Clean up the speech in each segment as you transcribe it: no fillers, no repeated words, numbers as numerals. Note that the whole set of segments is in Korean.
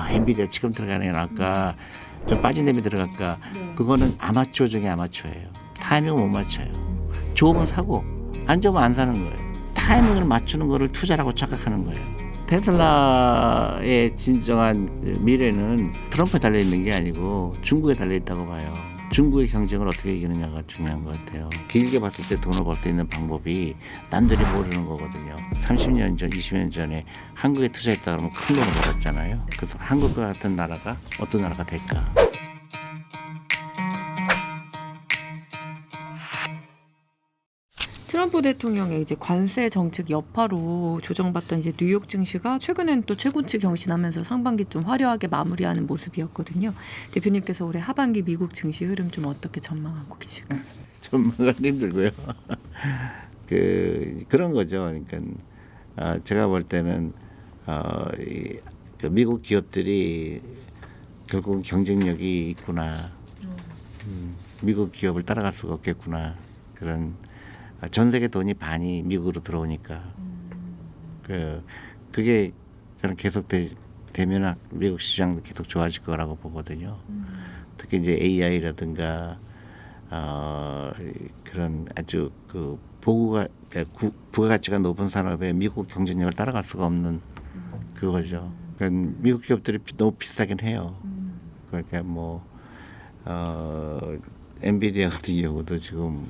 엔비디아 지금 들어가는 게 나을까 좀 빠진 데면 들어갈까. 그거는 아마추어 중에 아마추어예요. 타이밍을 못 맞춰요. 좋으면 사고 안 좋으면 안 사는 거예요. 타이밍을 맞추는 거를 투자라고 착각하는 거예요. 테슬라의 진정한 미래는 트럼프에 달려있는 게 아니고 중국에 달려있다고 봐요. 중국의 경쟁을 어떻게 이기느냐가 중요한 것 같아요. 길게 봤을 때 돈을 벌 수 있는 방법이 남들이 모르는 거거든요. 30년 전, 20년 전에 한국에 투자했다 그러면 큰 돈을 벌었잖아요. 그래서 한국과 같은 나라가 어떤 나라가 될까? 트럼프 대통령의 이제 관세 정책 여파로 조정받던 이제 뉴욕 증시가 최근엔 또 최고치 경신하면서 상반기 좀 화려하게 마무리하는 모습이었거든요. 대표님께서 올해 하반기 미국 증시 흐름 좀 어떻게 전망하고 계실까요? 전망은 힘들고요. 그런 거죠. 그러니까 제가 볼 때는 그 미국 기업들이 결국 경쟁력이 있구나. 미국 기업을 따라갈 수가 없겠구나. 그런 전 세계 돈이 반이 미국으로 들어오니까 그게 저는 계속 되면 미국 시장도 계속 좋아질 거라고 보거든요. 특히 이제 AI라든가 그런 아주 그 부가가치가 높은 산업에 미국 경쟁력을 따라갈 수가 없는 그거죠. 그러니까 미국 기업들이 너무 비싸긴 해요. 그러니까 뭐 엔비디아 같은 경우도 지금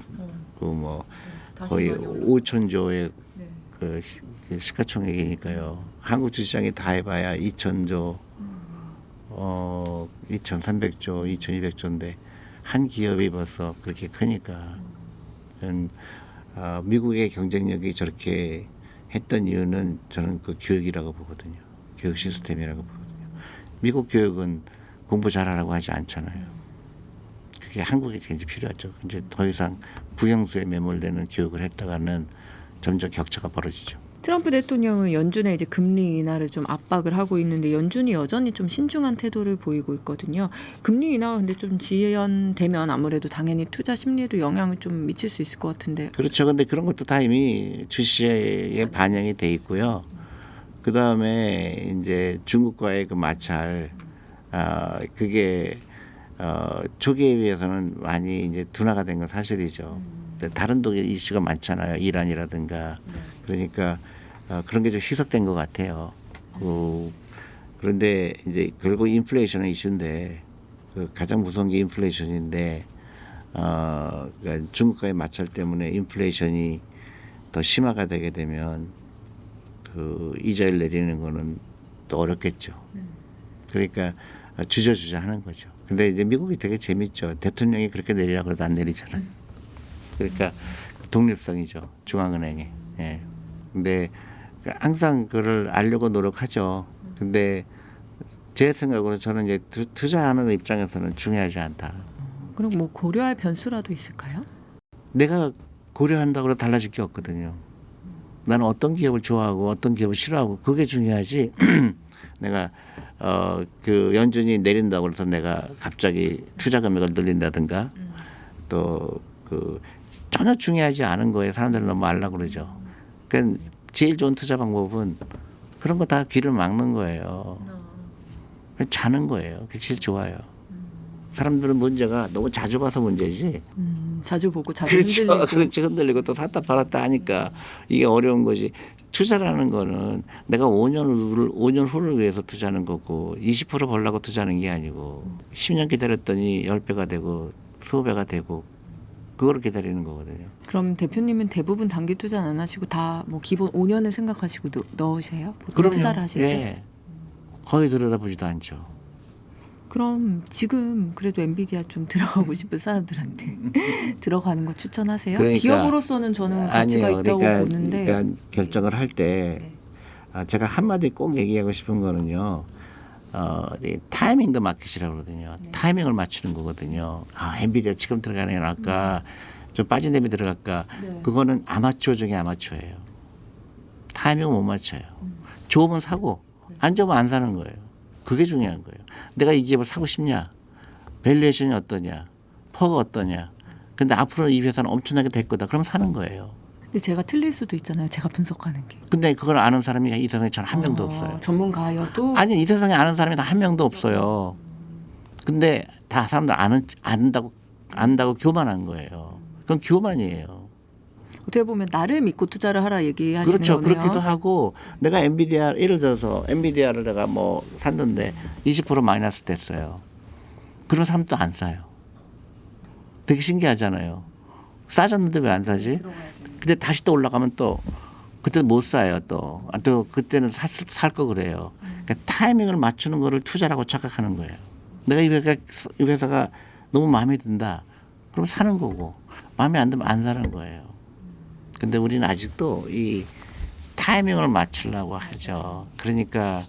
거의 5천조의 그 시가총액이니까요. 한국 주시장이 다 해봐야 2천조, 2,300조, 2,200조인데 한 기업이 벌써 그렇게 크니까 미국의 경쟁력이 저렇게 했던 이유는 저는 그 교육이라고 보거든요. 교육 시스템이라고 보거든요. 미국 교육은 공부 잘하라고 하지 않잖아요. 그게 한국에 굉장히 필요하죠. 이제 더 이상 국영수에 매몰되는 교육을 했다가는 점점 격차가 벌어지죠. 트럼프 대통령은 연준의 이제 금리 인하를 좀 압박을 하고 있는데 연준이 여전히 좀 신중한 태도를 보이고 있거든요. 금리 인하가 근데 좀 지연되면 아무래도 당연히 투자 심리에도 영향을 좀 미칠 수 있을 것 같은데. 그렇죠. 근데 그런 것도 다 이미 주시에 반영이 돼 있고요. 그 다음에 이제 중국과의 그 마찰, 그게 초기에 비해서는 많이 이제 둔화가 된 건 사실이죠. 다른 독일 이슈가 많잖아요. 이란이라든가. 그러니까 그런 게 좀 희석된 것 같아요. 그런데 이제 결국 인플레이션은 이슈인데 가장 무서운 게 인플레이션인데 그러니까 중국과의 마찰 때문에 인플레이션이 더 심화가 되게 되면 그 이자를 내리는 거는 또 어렵겠죠. 그러니까 주저주저 하는 거죠. 근데 이제 미국이 되게 재밌죠. 대통령이 그렇게 내리라고 해도 안 내리잖아요. 그러니까 독립성이죠. 중앙은행에. 예. 근데 항상 그걸 알려고 노력하죠. 근데 제 생각으로 저는 이제 투자하는 입장에서는 중요하지 않다. 그럼 뭐 고려할 변수라도 있을까요? 내가 고려한다고 해서 달라질 게 없거든요. 나는 어떤 기업을 좋아하고 어떤 기업을 싫어하고 그게 중요하지. 내가 그 연준이 내린다고 해서 내가 갑자기 투자 금액을 늘린다든가 또 그 전혀 중요하지 않은 거에 사람들은 너무 알라 그러죠. 그러니까 제일 좋은 투자 방법은 그런 거 다 귀를 막는 거예요. 자는 거예요. 그게 제일 좋아요. 사람들은 문제가 너무 자주 봐서 문제지. 자주 보고 자주 그렇죠. 흔들리고. 그렇지. 흔들리고 또 샀다 팔았다 하니까 이게 어려운 거지. 투자라는 거는 내가 5년 후를 위해서 투자하는 거고 20% 벌려고 투자하는 게 아니고 10년 기다렸더니 10배가 되고 20배가 되고 그거를 기다리는 거거든요. 그럼 대표님은 대부분 단기 투자 안 하시고 다 뭐 기본 5년을 생각하시고 넣으세요? 보통 그럼요. 투자를 하실 때? 예. 거의 들여다보지도 않죠. 그럼 지금 그래도 엔비디아 좀 들어가고 싶은 사람들한테 들어가는 거 추천하세요? 그러니까, 기업으로서는 저는 가치가 아니요. 있다고 보는데. 그러니까 결정을 할 때 제가 한마디 꼭 얘기하고 싶은 거는요. 이 타이밍 더 마켓이라고 그러거든요. 타이밍을 맞추는 거거든요. 엔비디아 지금 들어가는 게 나을까 좀 빠진 데면 들어갈까. 그거는 아마추어 중에 아마추어예요. 타이밍을 못 맞춰요. 좋으면 사고 안 좋으면 안 사는 거예요. 그게 중요한 거예요. 내가 이 기업을 사고 싶냐, 밸류에이션이 어떠냐, 퍼가 어떠냐. 근데 앞으로 이 회사는 엄청나게 될 거다. 그럼 사는 거예요. 근데 제가 틀릴 수도 있잖아요. 제가 분석하는 게. 근데 그걸 아는 사람이 이 세상에 전 한 명도 없어요. 전문가여도 아니 이 세상에 아는 사람이 단 한 명도 없어요. 근데 다 사람들 안다고 교만한 거예요. 그건 교만이에요. 어떻게 보면 나를 믿고 투자를 하라 얘기하시는 그렇죠. 거네요. 그렇기도 하고 내가 엔비디아 예를 들어서 엔비디아를 내가 뭐 샀는데 20% 마이너스 됐어요. 그런 사람도 안 사요. 되게 신기하잖아요. 싸졌는데 왜 안 사지? 근데 다시 또 올라가면 또 그때 못 사요 또. 또 그때는 살 거 그래요. 그러니까 타이밍을 맞추는 거를 투자라고 착각하는 거예요. 내가 이 회사가 너무 마음에 든다. 그럼 사는 거고 마음에 안 들면 안 사는 거예요. 근데 우리는 아직도 이 타이밍을 맞추려고 하죠. 그러니까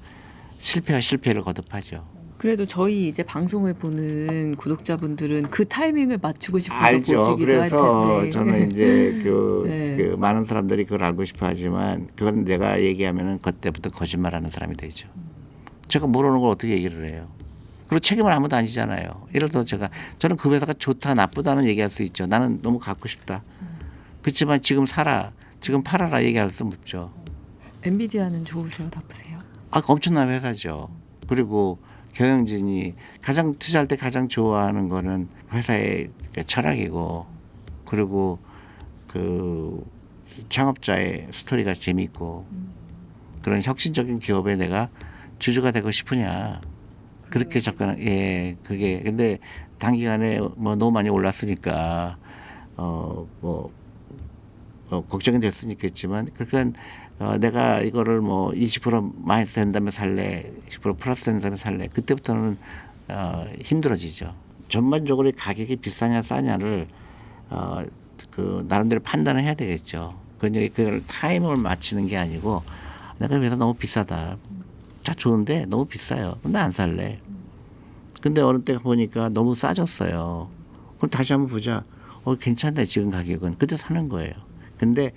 실패와 실패를 거듭하죠. 그래도 저희 이제 방송을 보는 구독자분들은 그 타이밍을 맞추고 싶어서 알죠. 보시기도 그래서 할 텐데. 저는 이제 네. 그 많은 사람들이 그걸 알고 싶어하지만 그건 내가 얘기하면은 그때부터 거짓말하는 사람이 되죠. 제가 모르는 걸 어떻게 얘기를 해요. 그리고 책임을 아무도 안 지잖아요. 예를 들어 저는 그 회사가 좋다 나쁘다는 얘기할 수 있죠. 나는 너무 갖고 싶다. 그렇지만 지금 사라, 지금 팔아라 얘기할 수 없죠. 엔비디아는 좋으세요, 나쁘세요? 엄청난 회사죠. 그리고 경영진이 가장 투자할 때 가장 좋아하는 거는 회사의 철학이고, 그리고 그 창업자의 스토리가 재밌고, 그런 혁신적인 기업에 내가 주주가 되고 싶으냐. 그렇게 접근, 그게. 근데 단기간에 뭐 너무 많이 올랐으니까, 걱정이 됐으니겠지만 그러니까 내가 이거를 뭐 20% 마이너스 된 다음에 살래, 20% 플러스 된 다음에 살래. 그때부터는 힘들어지죠. 전반적으로 가격이 비싸냐 싸냐를 그 나름대로 판단을 해야 되겠죠. 그걸 타임을 맞추는 게 아니고 내가 이 회사 너무 비싸다. 자 좋은데 너무 비싸요. 근데 안 살래. 근데 어느 때 보니까 너무 싸졌어요. 그럼 다시 한번 보자. 괜찮다 지금 가격은. 그때 사는 거예요. 근데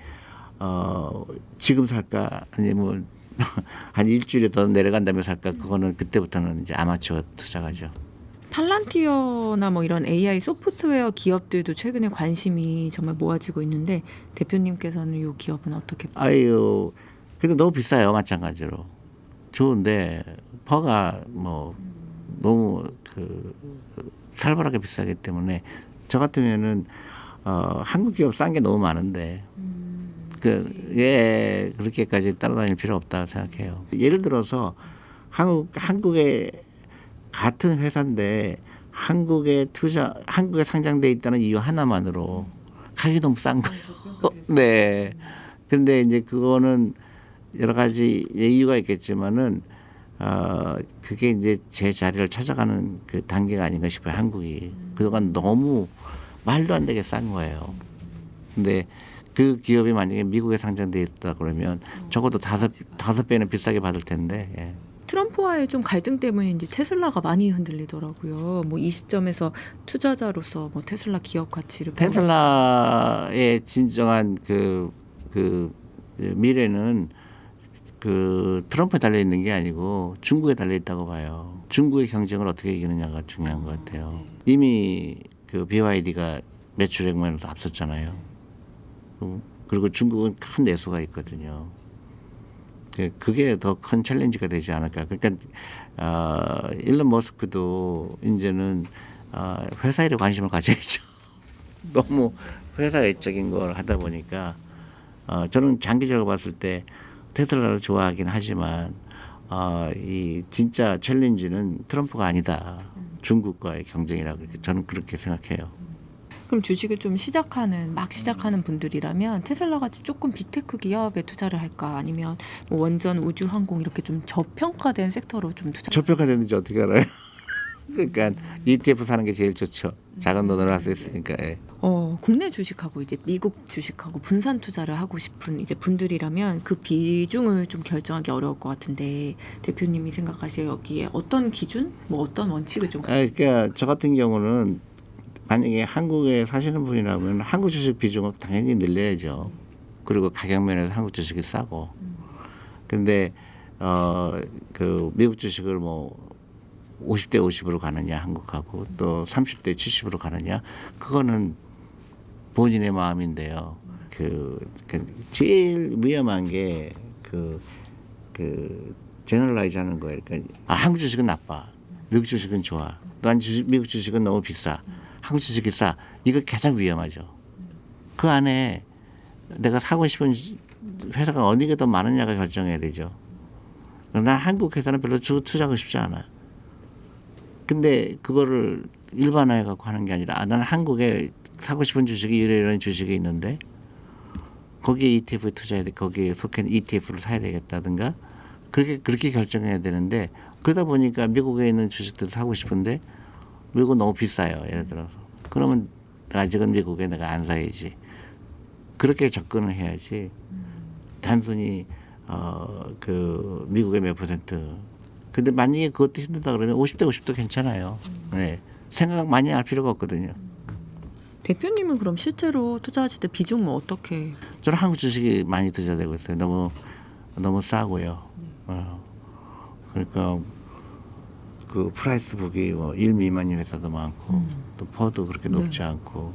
지금 살까 아니면 한 일주일에 더 내려간 다음에 살까 그거는 그때부터는 이제 아마추어 투자가죠. 팔란티어나 뭐 이런 AI 소프트웨어 기업들도 최근에 관심이 정말 모아지고 있는데 대표님께서는 이 기업은 어떻게 보세요? 아유 근데 너무 비싸요 마찬가지로. 좋은데 퍼가 뭐 너무 그 살벌하게 비싸기 때문에 저 같으면은 한국 기업 싼 게 너무 많은데 그렇게까지 따라다닐 필요 없다고 생각해요. 예를 들어서 한국의 같은 회사인데 한국에 상장돼 있다는 이유 하나만으로 가격이 너무 싼 거예요. 네. 근데 이제 그거는 여러 가지 이유가 있겠지만은 그게 이제 제 자리를 찾아가는 그 단계가 아닌가 싶어요. 한국이 그동안 너무 말도 안 되게 싼 거예요. 근데 그 기업이 만약에 미국에 상장돼 있다 그러면 적어도 다섯 배는 비싸게 받을 텐데. 예. 트럼프와의 좀 갈등 때문인지 테슬라가 많이 흔들리더라고요. 뭐 이 시점에서 투자자로서 뭐 테슬라 기업 가치를 테슬라의 진정한 그 미래는 그 트럼프에 달려 있는 게 아니고 중국에 달려 있다고 봐요. 중국의 경쟁을 어떻게 이기느냐가 중요한 것 같아요. 이미 그 BYD가 매출액만으로 앞섰잖아요. 그리고 중국은 큰 내수가 있거든요. 그게 더 큰 챌린지가 되지 않을까. 그러니까 일론 머스크도 이제는 회사 일에 관심을 가져야죠. 너무 회사 외적인 걸 하다 보니까 저는 장기적으로 봤을 때 테슬라를 좋아하긴 하지만 이 진짜 챌린지는 트럼프가 아니다. 중국과의 경쟁이라고 저는 그렇게 생각해요. 그럼 주식을 좀 막 시작하는 분들이라면 테슬라 같이 조금 빅테크 기업에 투자를 할까 아니면 뭐 원전, 우주, 항공 이렇게 좀 저평가된 섹터로 좀 투자. 저평가됐는지 어떻게 알아요? 그러니까 ETF 사는 게 제일 좋죠. 작은 돈으로 할 수 있으니까. 예. 국내 주식하고 이제 미국 주식하고 분산 투자를 하고 싶은 이제 분들이라면 그 비중을 좀 결정하기 어려울 것 같은데 대표님이 생각하시기에 여기에 어떤 기준, 뭐 어떤 원칙을 좀. 그러니까 저 같은 경우는 만약에 한국에 사시는 분이라면 한국 주식 비중을 당연히 늘려야죠. 그리고 가격 면에서 한국 주식이 싸고. 근데 그 미국 주식을 뭐 50대 50으로 가느냐 한국하고 또 30대 70으로 가느냐 그거는 본인의 마음인데요. 제일 위험한 게 제너럴라이즈 하는 거예요. 그러니까 한국 주식은 나빠, 미국 주식은 좋아. 난 미국 주식은 너무 비싸, 한국 주식이 싸. 이거 가장 위험하죠. 그 안에 내가 사고 싶은 회사가 어느 게 더 많으냐가 결정해야 되죠. 난 한국 회사는 별로 투자하고 싶지 않아. 근데 그거를 일반화해 갖고 하는 게 아니라 나는 한국에 사고 싶은 주식이 이런 주식이 있는데 거기에 ETF에 투자해야 돼. 거기에 속해 있는 ETF를 사야 되겠다든가 그렇게 결정해야 되는데 그러다 보니까 미국에 있는 주식들 사고 싶은데 미국은 너무 비싸요. 예를 들어서 그러면 아직은 미국에 내가 안 사야지. 그렇게 접근을 해야지. 단순히 미국의 몇 %. 근데 만약에 그것도 힘들다 그러면 50대 50도 괜찮아요. 네. 생각 많이 할 필요가 없거든요. 대표님은 그럼 실제로 투자하실 때 비중 뭐 어떻게? 저는 한국 주식이 많이 투자되고 있어요. 너무 싸고요. 그러니까 그 프라이스 북이 뭐 1 미만인 회사도 많고 또 퍼도 그렇게 높지 않고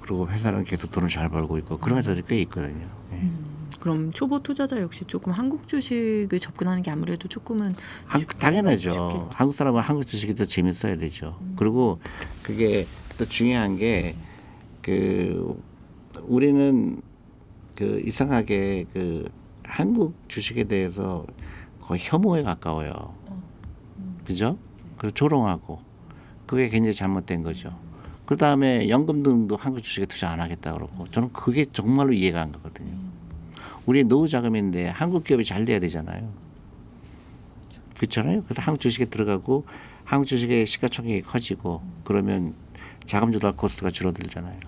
그리고 회사는 계속 돈을 잘 벌고 있고 그런 회사들이 꽤 있거든요. 네. 그럼 초보 투자자 역시 조금 한국 주식을 접근하는 게 아무래도 조금은 당연하죠. 쉽겠죠. 한국 사람은 한국 주식이 더 재밌어야 되죠. 그리고 그게 또 중요한 게 우리는 이상하게 한국 주식에 대해서 거의 혐오에 가까워요. 그죠? 그래서 조롱하고 그게 굉장히 잘못된 거죠. 그 다음에 연금 등도 한국 주식에 투자 안 하겠다 그러고 저는 그게 정말로 이해가 안 가거든요. 우리 노후 자금인데 한국 기업이 잘 돼야 되잖아요. 그렇잖아요. 그래서 한국 주식에 들어가고 한국 주식의 시가총액이 커지고 그러면 자금 조달 코스트가 줄어들잖아요.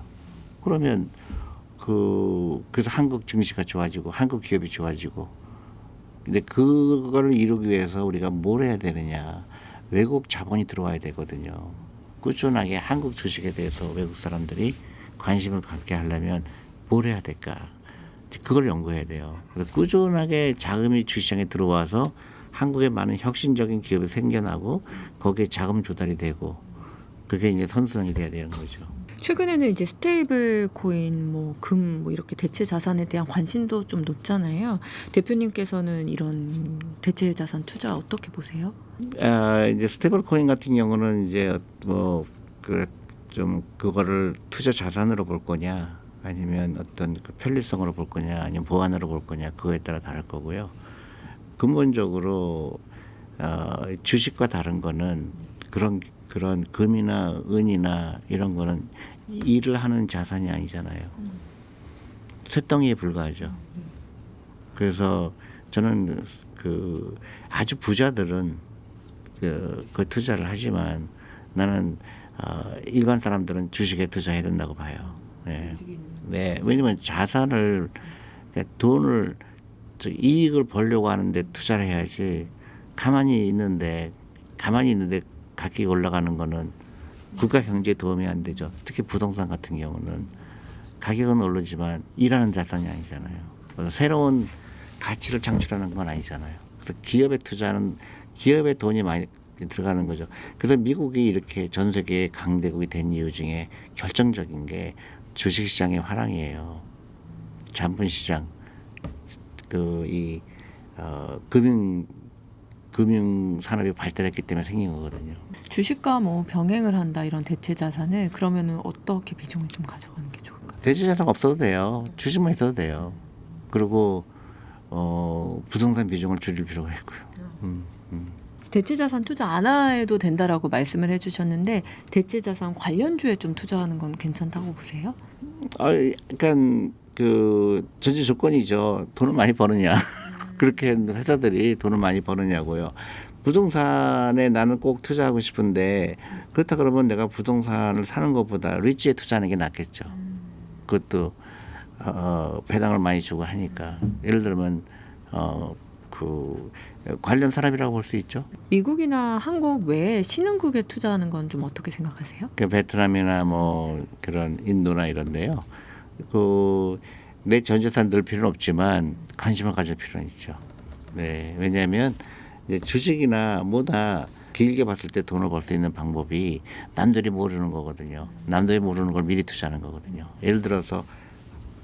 그러면 그래서 한국 증시가 좋아지고 한국 기업이 좋아지고 근데 그거를 이루기 위해서 우리가 뭘 해야 되느냐. 외국 자본이 들어와야 되거든요. 꾸준하게 한국 주식에 대해서 외국 사람들이 관심을 갖게 하려면 뭘 해야 될까. 그걸 연구해야 돼요. 그래서 꾸준하게 자금이 주시장에 들어와서 한국에 많은 혁신적인 기업이 생겨나고 거기에 자금 조달이 되고 그게 이제 선순환이 돼야 되는 거죠. 최근에는 이제 스테이블 코인, 뭐 금, 뭐 이렇게 대체 자산에 대한 관심도 좀 높잖아요. 대표님께서는 이런 대체 자산 투자 어떻게 보세요? 이제 스테이블 코인 같은 경우는 이제 좀 그거를 투자 자산으로 볼 거냐 아니면 어떤 편리성으로 볼 거냐 아니면 보안으로 볼 거냐 그거에 따라 다를 거고요. 근본적으로 주식과 다른 거는 그런 금이나 은이나 이런 거는 일을 하는 자산이 아니잖아요. 쇳덩이에 불과하죠. 그래서 저는 아주 부자들은 그 투자를 하지만 나는 일반 사람들은 주식에 투자해야 된다고 봐요. 네. 네. 왜냐면 자산을 돈을 이익을 벌려고 하는데 투자를 해야지 가만히 있는데 가격이 올라가는 거는 국가 경제에 도움이 안 되죠. 특히 부동산 같은 경우는 가격은 오르지만 일하는 자산이 아니잖아요. 그래서 새로운 가치를 창출하는 건 아니잖아요. 그래서 기업에 투자하는 기업에 돈이 많이 들어가는 거죠. 그래서 미국이 이렇게 전 세계의 강대국이 된 이유 중에 결정적인 게 주식시장의 화랑이에요. 자본시장, 금융 산업이 발달했기 때문에 생긴 거거든요. 주식과 뭐 병행을 한다 이런 대체 자산을 그러면은 어떻게 비중을 좀 가져가는 게 좋을까요? 대체 자산 없어도 돼요. 주식만 있어도 돼요. 그리고 부동산 비중을 줄일 필요가 있고요. 대체 자산 투자 안 해도 된다라고 말씀을 해주셨는데 대체 자산 관련주에 좀 투자하는 건 괜찮다고 보세요? 그러니까 전제 조건이죠. 돈을 많이 버느냐. 그렇게 회사들이 돈을 많이 버느냐고요. 부동산에 나는 꼭 투자하고 싶은데 그렇다 그러면 내가 부동산을 사는 것보다 리츠에 투자하는 게 낫겠죠. 그것도 배당을 많이 주고 하니까 예를 들면 관련 산업이라고 볼 수 있죠. 미국이나 한국 외에 신흥국에 투자하는 건 좀 어떻게 생각하세요? 베트남이나 뭐 그런 인도나 이런데요. 내 전 재산 넣을 필요는 없지만 관심을 가질 필요는 있죠. 네, 왜냐하면 이제 주식이나 뭐다 길게 봤을 때 돈을 벌 수 있는 방법이 남들이 모르는 거거든요. 남들이 모르는 걸 미리 투자하는 거거든요. 예를 들어서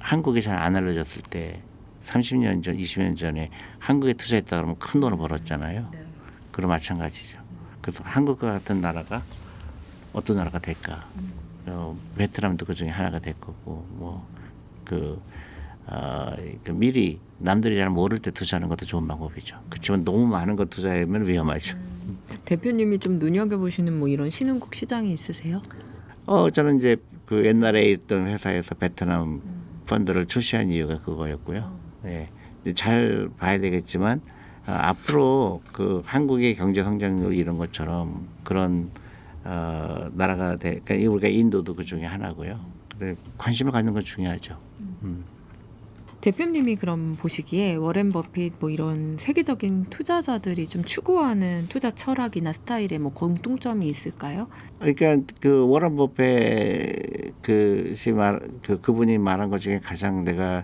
한국이 잘 안 알려졌을 때 30년 전, 20년 전에 한국에 투자했다 그러면 큰 돈을 벌었잖아요. 네. 그런 마찬가지죠. 그래서 한국과 같은 나라가 어떤 나라가 될까? 베트남도 그 중에 하나가 될 거고, 그 미리 남들이 잘 모를 때 투자하는 것도 좋은 방법이죠. 그렇지만 너무 많은 거 투자하면 위험하죠. 대표님이 좀 눈여겨보시는 뭐 이런 신흥국 시장이 있으세요? 저는 이제 그 옛날에 있던 회사에서 베트남 펀드를 출시한 이유가 그거였고요. 예. 이제 잘 봐야 되겠지만 앞으로 그 한국의 경제 성장률 이런 것처럼 그런 나라가 그러니까 우리가 인도도 그 중에 하나고요. 근데 관심을 갖는 건 중요하죠. 대표님이 그럼 보시기에 워렌 버핏 뭐 이런 세계적인 투자자들이 좀 추구하는 투자 철학이나 스타일에 뭐 공통점이 있을까요? 그러니까 그 워런 버핏 그분이 말한 것 중에 가장 내가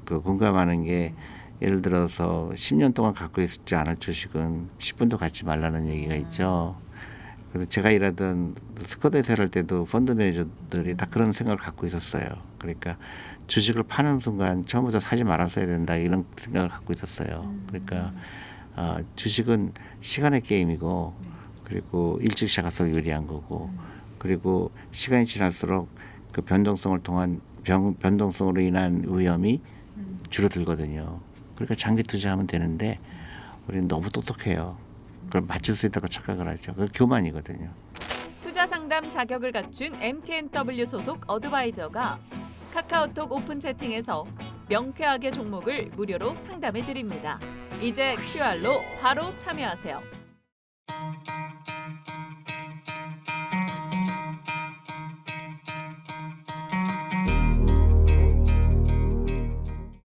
그 공감하는 게 예를 들어서 10년 동안 갖고 있지 않을 주식은 10분도 갖지 말라는 얘기가 있죠. 그래서 제가 일하던 스쿼드에서 할 때도 펀드 매니저들이 다 그런 생각을 갖고 있었어요. 그러니까 주식을 파는 순간 처음부터 사지 말았어야 된다 이런 생각을 갖고 있었어요. 그러니까 주식은 시간의 게임이고 그리고 일찍 시작할수록 유리한 거고 그리고 시간이 지날수록 그 변동성을 통한 변동성으로 인한 위험이 줄어들거든요. 그러니까 장기 투자하면 되는데 우리는 너무 똑똑해요. 그걸 맞출 수 있다고 착각을 하죠. 그 교만이거든요. 투자 상담 자격을 갖춘 MTNW 소속 어드바이저가 카카오톡 오픈 채팅에서 명쾌하게 종목을 무료로 상담해 드립니다. 이제 QR로 바로 참여하세요.